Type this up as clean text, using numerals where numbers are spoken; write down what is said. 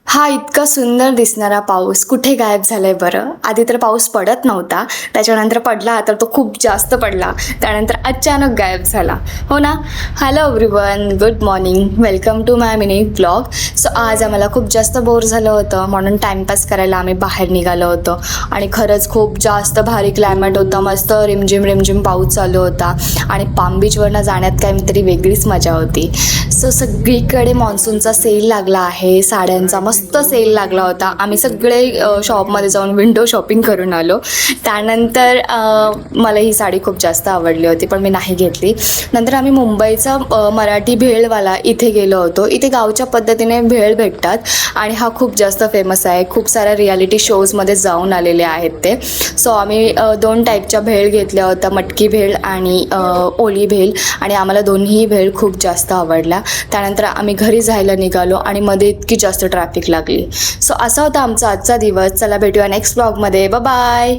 हा इतका सुंदर दिसणारा पाऊस कुठे गायब झालाय बरं? आधी तर पाऊस पडत नव्हता, त्याच्यानंतर पडला तर तो खूप जास्त पडला, त्यानंतर अचानक गायब झाला, हो ना? Hello everyone, good morning, welcome to my mini blog. So आज आम्हाला खूप जास्त बोर झालं होतं म्हणून टाईमपास करायला आम्ही बाहेर निघालो होतो आणि खरंच खूप जास्त भारी क्लायमेट होतं. मस्त रिमझिम रिमझिम पाऊस चालू होता आणि पाम बीचवरनं जाण्यात काहीतरी वेगळीच मजा होती. सो सगळीकडे मान्सूनचा सेल लागला आहे, साड्यांचा मस्त सेल लागला होता. आम्ही सगळे शॉपमध्ये जाऊन विंडो शॉपिंग करून आलो. त्यानंतर मला ही साडी खूप जास्त आवडली होती पण मी नाही घेतली. नंतर आम्ही मुंबईचा मराठी भेळवाला इथे गेलो होतो. इथे गावच्या पद्धतीने भेळ भेटतात आणि हा खूप जास्त फेमस आहे. खूप साऱ्या रियालिटी शोजमध्ये जाऊन आलेले आहेत ते. सो आम्ही 2 टाईपच्या भेळ घेतल्या होत्या, मटकी भेळ आणि ओली भेळ, आणि आम्हाला दोन्ही भेळ खूप जास्त आवडल्या. त्यानंतर आम्ही घरी जायला निघालो आणि मध्ये इतकी जास्त ट्रॅफिक लागली. सो असा होता आमचा आजचा दिवस. चला भेटूया नेक्स्ट ब्लॉगमध्ये. बाय.